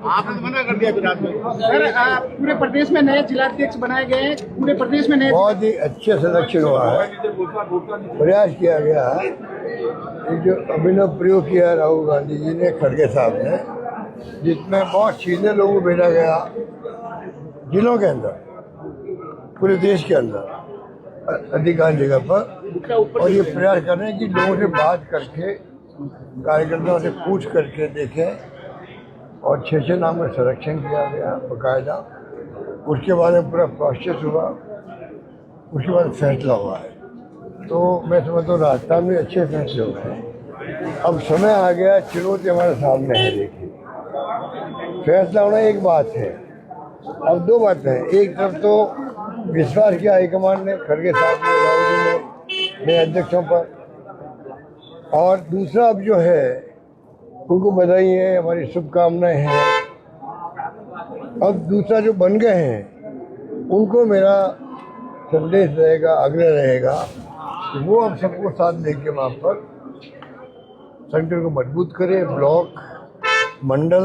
आपने मना कर दिया विराट में। सर पूरे प्रदेश में नए जिलाध्यक्ष बनाए गए हैं, पूरे प्रदेश में नए बहुत ही अच्छे सिलेक्शन हुआ है। प्रयास किया गया है, ये जो अभिनव प्रयोग किया राहुल गांधी जी ने, खड़गे साहब ने, जिसमें बहुत सीनियर लोगों को भेजा गया जिलों के अंदर, पूरे देश के अंदर अधिकांश जगह पर, और ये प्रयास कर रहे हैं कि लोगों से बात करके, कार्यकर्ताओं से पूछ करके देखें, और 6 नाम का संरक्षण किया गया बाकायदा। उसके बाद में पूरा प्रोसेस हुआ, उसके बाद फैसला हुआ है। तो मैं समझता हूँ राजस्थान में अच्छे फैसले हो गए। अब समय आ गया, चुनौती हमारे सामने है। देखिए, फैसला होना एक बात है, अब 2 बातें हैं। एक तरफ तो विश्वास किया हाईकमान ने, खड़गे साहब ने, राहुल जी ने, नए अध्यक्षों पर, और दूसरा अब जो है उनको बधाई है, हमारी शुभकामनाएं हैं। अब दूसरा जो बन गए हैं उनको मेरा संदेश रहेगा, आग्रह रहेगा कि वो अब सबको साथ लेके वहाँ पर सेंटर को मजबूत करें, ब्लॉक, मंडल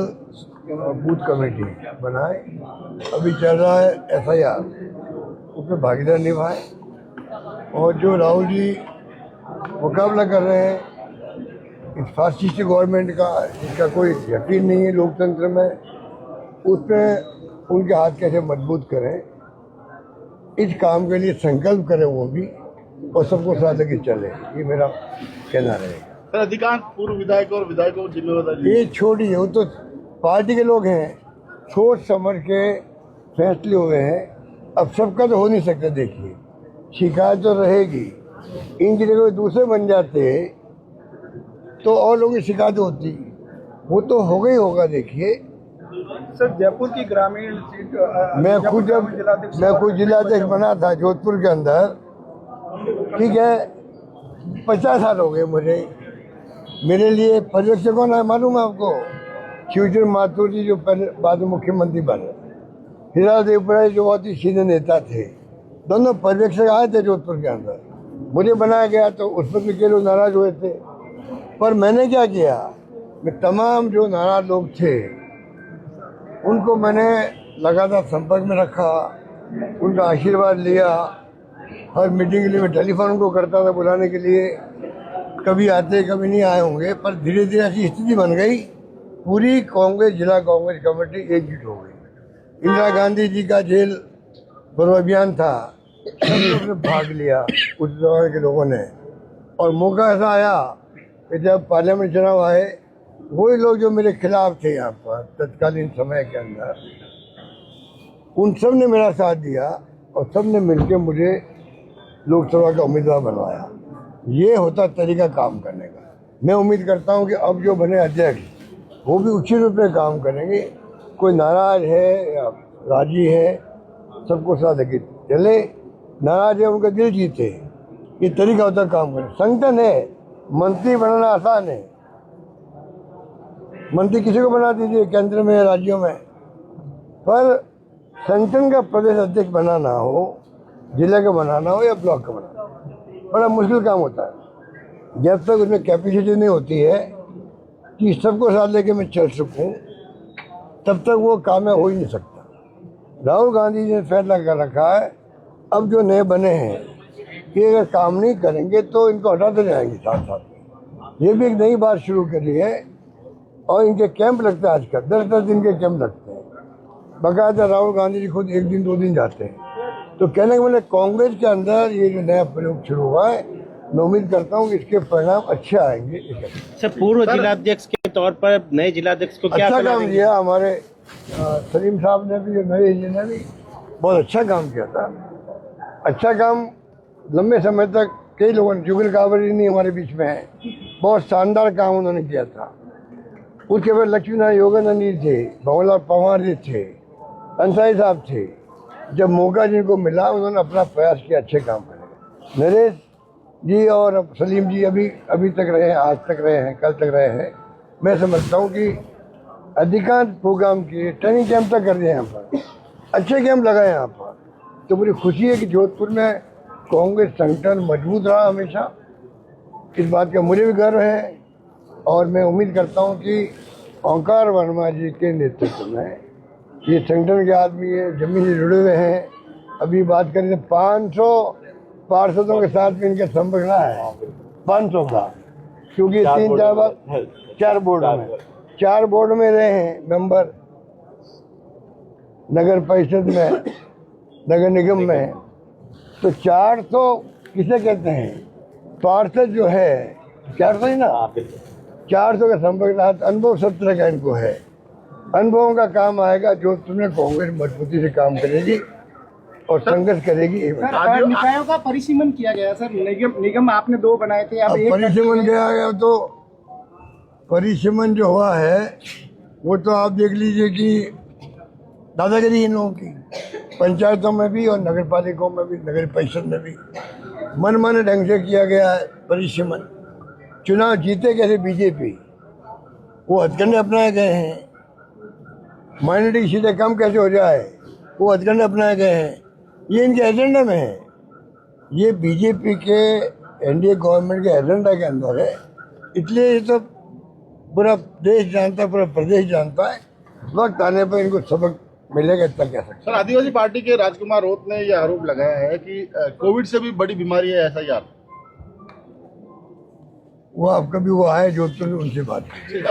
और बूथ कमेटी बनाए। अभी चल रहा है FIR, उसमें भागीदार निभाए, और जो राहुल जी मुकाबला कर रहे हैं इस फासिस्ट गवर्नमेंट का, इसका कोई यकीन नहीं है लोकतंत्र में, उसमें उनके हाथ कैसे मजबूत करें, इस काम के लिए संकल्प करें वो भी, और सबको साथ लेके चले। ये मेरा कहना रहेगा। सर, अधिकांश पूर्व विधायक और विधायकों को जिम्मेदारी ये छोड़िए, वो तो पार्टी के लोग हैं, सोच समझ के फैसले हुए हैं। अब सबका तो हो नहीं सकता। देखिए, शिकायत तो रहेगी, इनकी जगह दूसरे बन जाते तो और लोगों की शिकायत होती, वो तो होगा ही होगा। देखिए सर, जयपुर की ग्रामीण सीट मैं खुद जिलाध्यक्ष बना था जोधपुर के अंदर, ठीक है, 50 साल हो गए मुझे। मेरे लिए पर्यवेक्षक कौन है मालूम है आपको? शिवचंद्र माथुर जी, जो पहले बाद में मुख्यमंत्री बने, हीरा देवपुरा जो बहुत ही सीनियर नेता थे, दोनों पर्यवेक्षक आए थे जोधपुर के अंदर। मुझे बनाया गया तो उस पर भी कई लोग नाराज हुए थे, पर मैंने क्या किया, मैं तमाम जो नाराज लोग थे उनको मैंने लगातार संपर्क में रखा, उनका आशीर्वाद लिया। हर मीटिंग के लिए मैं टेलीफोन उनको करता था बुलाने के लिए, कभी आते कभी नहीं आए होंगे, पर धीरे धीरे ऐसी स्थिति बन गई, पूरी कांग्रेस, जिला कांग्रेस कमेटी एकजुट हो गई। इंदिरा गांधी जी का जेल भरो अभियान था, सब लोगों ने भाग लिया उस दौरान के लोगों ने, और मौका ऐसा आया कि जब पार्लियामेंट चुनाव आए, वही लोग जो मेरे खिलाफ थे यहाँ पर तत्कालीन समय के अंदर, उन सब ने मेरा साथ दिया और सब ने मिलकर मुझे लोकसभा का उम्मीदवार बनवाया। ये होता तरीका काम करने का। मैं उम्मीद करता हूँ कि अब जो बने अध्यक्ष वो भी उचित रूप में काम करेंगे। कोई नाराज है या राजी है, सबको साथ लेके चले। नाराज है उनका दिल जीते, ये तरीका होता काम करें। संगठन है, मंत्री बनाना आसान है, मंत्री किसी को बना दीजिए केंद्र में, राज्यों में, पर संगठन का प्रदेश अध्यक्ष बनाना हो, जिला का बनाना हो या ब्लॉक का बनाना हो, बड़ा मुश्किल काम होता है। जब तक उसमें कैपेसिटी नहीं होती है कि सबको साथ लेके मैं चल सकूं, तब तक वो काम हो ही नहीं सकता। राहुल गांधी जी ने फैसला कर रखा है, अब जो नए बने हैं कि अगर काम नहीं करेंगे तो इनको हटाते जाएंगे साथ साथ। ये भी एक नई बात शुरू करी है, और इनके कैंप लगते हैं आजकल, 10-10 दिन के कैंप लगते हैं। बाकायदा राहुल गांधी जी खुद 1 दिन 2 दिन जाते हैं। तो कहने के मतलब कांग्रेस के अंदर ये जो नया प्रयोग शुरू हुआ है, मैं उम्मीद करता हूँ कि इसके परिणाम अच्छे आएंगे। सर, पूर्व जिलाध्यक्ष के तौर पर नए जिलाध्यक्ष को क्या अच्छा काम किया हमारे सलीम साहब ने भी, जो नए जी ने भी बहुत अच्छा काम किया था। अच्छा काम लंबे समय तक कई लोगों ने, जुगल कावरी नहीं हमारे बीच में है, बहुत शानदार काम उन्होंने किया था। उसके बाद लक्ष्मी नारायण योगानंद जी थे, भवनलाल पवार जी थे, अंसारी साहब थे। जब मौका जिनको मिला उन्होंने अपना प्रयास किया अच्छे काम करने। नरेश जी और सलीम जी अभी तक रहे हैं, आज तक रहे हैं, कल तक रहे हैं। मैं समझता हूँ कि अधिकांश प्रोग्राम किए, ट्रेनिंग कैंप तक कर दिए यहाँ पर, अच्छे कैंप लगाए यहाँ पर। तो मुझे खुशी है कि जोधपुर में कांग्रेस संगठन मजबूत रहा हमेशा, इस बात का मुझे भी गर्व है। और मैं उम्मीद करता हूँ कि ओंकार वर्मा जी के नेतृत्व में ये संगठन के आदमी है, जमीन से जुड़े हुए हैं। अभी बात करें तो 500 पार्षदों के साथ में इनका संपर्क रहा है, 500 का, क्योंकि 3-4 बार 4 बोर्ड में रहे हैं मेंबर, नगर परिषद में, नगर निगम में। तो 400 किसे कहते हैं, पार्षद जो है 400 ही ना, 400 का संपर्क रहा। अनुभव 17 का इनको है। अनुभवों का काम आएगा। जो तुमने कांग्रेस मजबूती से काम करेगी और संघर्ष करेगी। सर, निकायों का परिसीमन किया गया सर। निगम आपने 2 बनाए थे, अब एक परिसीमन गया तो परिसीमन जो हुआ है वो तो आप देख लीजिए कि दादागिरी इन लोगों की, पंचायतों में भी और नगर पालिकाओं में भी, नगर परिषद में भी मनमाने ढंग से किया गया है परिसीमन। चुनाव जीते कैसे बीजेपी, वो हथकंडे अपनाए गए हैं। माइनॉरिटी सीटें कम कैसे हो जाए, वो हथकंडे अपनाए गए हैं। ये इनके एजेंडा में है, ये बीजेपी के एनडीए गवर्नमेंट के एजेंडा के अंदर है। इसलिए ये तो पूरा देश जानता है, पूरा प्रदेश जानता है। वक्त आने पर इनको सबक मिलेगा, इतना कह सकते। सर, आदिवासी पार्टी के राजकुमार रोत ने यह आरोप लगाया है कि कोविड से भी बड़ी बीमारी है SIR। वो आप कभी वो आए जोधपुर में, उनसे बात करें।